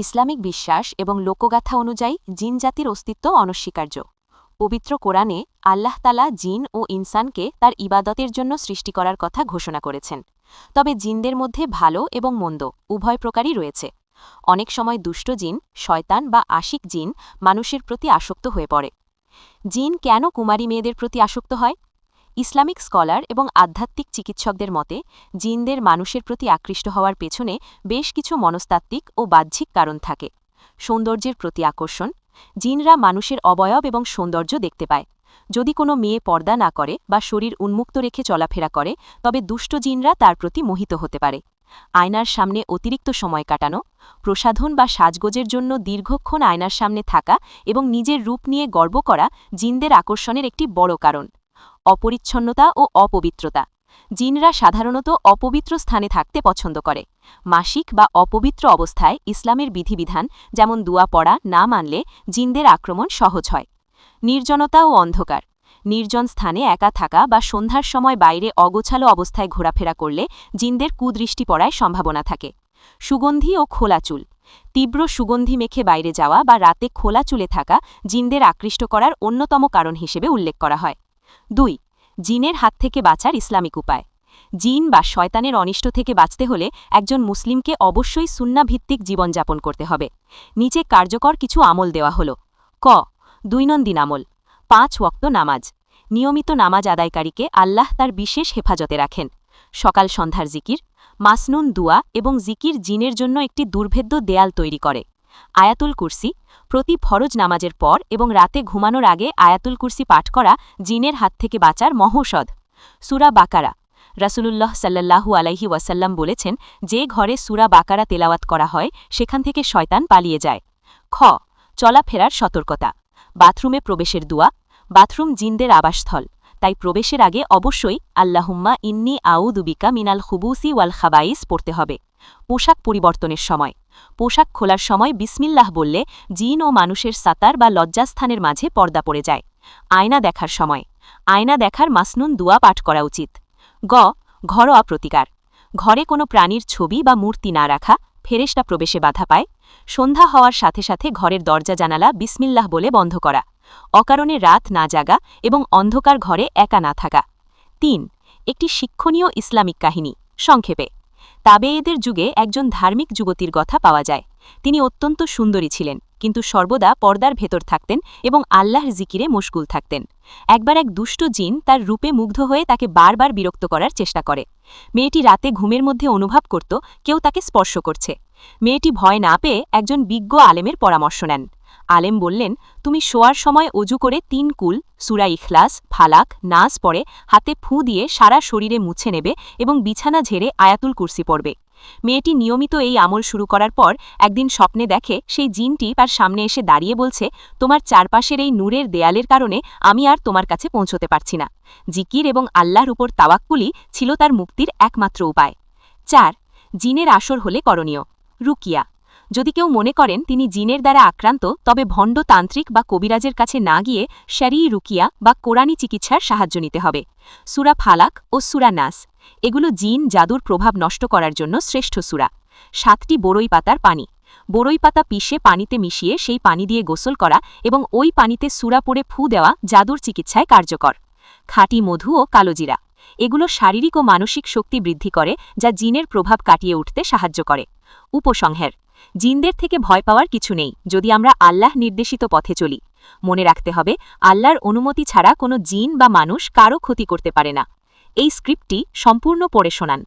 Islamic বিশ্বাস এবং লোকগাথা অনুযায়ী জিন জাতির অস্তিত্ব অনস্বীকার্য। পবিত্র কোরআনে আল্লাহ তাআলা জিন ও ইনসানকে তার ইবাদতের জন্য সৃষ্টি করার কথা ঘোষণা করেছেন। তবে জিনদের মধ্যে ভালো এবং মন্দ উভয় প্রকারই রয়েছে। অনেক সময় দুষ্ট জিন, শয়তান বা আশিক জিন মানুষের প্রতি আসক্ত হয়ে পড়ে। জিন কেন কুমারী মেয়েদের প্রতি আসক্ত হয়? ইসলামিক স্কলার এবং আধ্যাত্মিক চিকিৎসকদের মতে জিনদের মানুষের প্রতি আকৃষ্ট হওয়ার পেছনে বেশ কিছু মনস্তাত্ত্বিক ও বাহ্যিক কারণ থাকে। সৌন্দর্যের প্রতি আকর্ষণ। জিনরা মানুষের অবয়ব এবং সৌন্দর্য দেখতে পায়। যদি কোনো মেয়ে পর্দা না করে বা শরীর উন্মুক্ত রেখে চলাফেরা করে, তবে দুষ্ট জিনরা তার প্রতি মোহিত হতে পারে। আয়নার সামনে অতিরিক্ত সময় কাটানো। প্রসাধন বা সাজগোজের জন্য দীর্ঘক্ষণ আয়নার সামনে থাকা এবং নিজের রূপ নিয়ে গর্ব করা জিনদের আকর্ষণের একটি বড় কারণ। অপরিচ্ছন্নতা ও অপবিত্রতা। জিনরা সাধারণত অপবিত্র স্থানে থাকতে পছন্দ করে। মাসিক বা অপবিত্র অবস্থায় ইসলামের বিধিবিধান যেমন দুয়া পড়া না মানলে জিনদের আক্রমণ সহজ হয়। নির্জনতা ও অন্ধকার। নির্জন স্থানে একা থাকা বা সন্ধ্যার সময় বাইরে অগোছালো অবস্থায় ঘোরাফেরা করলে জিনদের কুদৃষ্টি পড়ার সম্ভাবনা থাকে। সুগন্ধি ও খোলা চুল। তীব্র সুগন্ধি মেখে বাইরে যাওয়া বা রাতে খোলা চুলে থাকা জিনদের আকৃষ্ট করার অন্যতম কারণ হিসেবে উল্লেখ করা হয়। ২. জিনের হাত থেকে বাঁচার ইসলামিক উপায়। জিন বা শয়তানের অনিষ্ট থেকে বাঁচতে হলে একজন মুসলিমকে অবশ্যই সুন্নাভিত্তিক জীবনযাপন করতে হবে। নিচে কার্যকর কিছু আমল দেওয়া হল। ক. দৈনন্দিন আমল। ৫ ওয়াক্ত নামাজ। নিয়মিত নামাজ আদায়কারীকে আল্লাহ তার বিশেষ হেফাজতে রাখেন। সকাল সন্ধ্যার জিকির, মাসনুন দুয়া এবং জিকির জিনের জন্য একটি দুর্ভেদ্য দেয়াল তৈরি করে। আয়াতুল কুরসি। প্রতি ফরজ নামাজের পর এবং রাতে ঘুমানোর আগে আয়াতুল কুরসি পাঠ করা জিনের হাত থেকে বাঁচার মহৌষধ। সূরা বাকারা। রাসূলুল্লাহ সাল্লাল্লাহু আলাইহি ওয়াসাল্লাম বলেছেন, যে ঘরে সূরা বাকারা তেলাওয়াত করা হয় সেখান থেকে শয়তান পালিয়ে যায়। খ. চলাফেরার সতর্কতা। বাথরুমে প্রবেশের দোয়া। বাথরুম জিনদের আবাসস্থল, তাই প্রবেশের আগে অবশ্যই আল্লাহুম্মা ইন্নী আউযু বিকা মিনাল খুবুসি ওয়াল খাবাইস পড়তে হবে। পোশাক পরিবর্তনের সময়। পোশাক খোলার সময় বিসমিল্লাহ বললে জিন ও মানুষের সাতার বা লজ্জাস্থানের মাঝে পর্দা পড়ে যায়। আয়না দেখার সময়। আয়না দেখার মাসনুন দুয়া পাঠ করা উচিত। গ. ঘরোয়া প্রতিকার। ঘরে কোনো প্রাণীর ছবি বা মূর্তি না রাখা, ফেরেশতা প্রবেশে বাধা পায়। সন্ধ্যা হওয়ার সাথে সাথে ঘরের দরজা জানালা বিসমিল্লাহ বলে বন্ধ করা। অকারণে রাত না জাগা এবং অন্ধকার ঘরে একা না থাকা। ৩. একটি শিক্ষণীয় ইসলামিক কাহিনী সংক্ষেপে। তাবেঈদের যুগে একজন ধার্মিক যুবতীর কথা পাওয়া যায়। তিনি অত্যন্ত সুন্দরী ছিলেন, কিন্তু সর্বদা পর্দার ভেতর থাকতেন এবং আল্লাহর জিকিরে মশগুল থাকতেন। একবার এক দুষ্ট জিন তার রূপে মুগ্ধ হয়ে তাকে বারবার বিরক্ত করার চেষ্টা করে। মেয়েটি রাতে ঘুমের মধ্যে অনুভব করত কেউ তাকে স্পর্শ করছে। মেয়েটি ভয় না পেয়ে একজন বিজ্ঞ আলেমের পরামর্শ নেন। আলেম বললেন, তুমি শোয়ার সময় অজু করে ৩ কুল, সূরা ইখলাস, ফালাক, নাস পড়ে হাতে ফু দিয়ে সারা শরীরে মুছে নেবে এবং বিছানা ঝেড়ে আয়াতুল কুরসি পড়বে। মেয়েটি নিয়মিত এই আমল শুরু করার পর একদিন স্বপ্নে দেখে সেই জিনটি তার সামনে এসে দাঁড়িয়ে বলছে, তোমার চারপাশের এই নূরের দেয়ালের কারণে আমি আর তোমার কাছে পৌঁছতে পারছি না। জিকির এবং আল্লাহর উপর তাওয়াক্কুলই ছিল তার মুক্তির একমাত্র উপায়। ৪. জিনের আসর হলে করণীয়। রুকিয়া। যদি কেউ মনে করেন তিনি জিনের দ্বারা আক্রান্ত, তবে ভণ্ড তান্ত্রিক বা কবিরাজের কাছে না গিয়ে শরঈ রুকিয়া বা কোরআনী চিকিৎসার সাহায্য নিতে হবে। সূরা ফালাক ও সূরা নাস, এগুলো জিন জাদুর প্রভাব নষ্ট করার জন্য শ্রেষ্ঠ সূরা। 7টি বড়ই পাতার পানি। বড়ই পাতা পিষে পানিতে মিশিয়ে সেই পানি দিয়ে গোসল করা এবং ওই পানিতে সূরা পড়ে ফু দেওয়া জাদুর চিকিৎসায় কার্যকর। খাঁটি মধু ও কালোজিরা, এগুলো শারীরিক ও মানসিক শক্তি বৃদ্ধি করে, যা জিনের প্রভাব কাটিয়ে উঠতে সাহায্য করে। উপসংহার: জিনদের থেকে ভয় পাওয়ার কিছু নেই যদি আমরা আল্লাহ নির্দেশিত পথে চলি। মনে রাখতে হবে, আল্লাহর অনুমতি ছাড়া কোনো জিন বা মানুষ কারও ক্ষতি করতে পারে না। এই স্ক্রিপ্টটি সম্পূর্ণ পড়ে শোনান।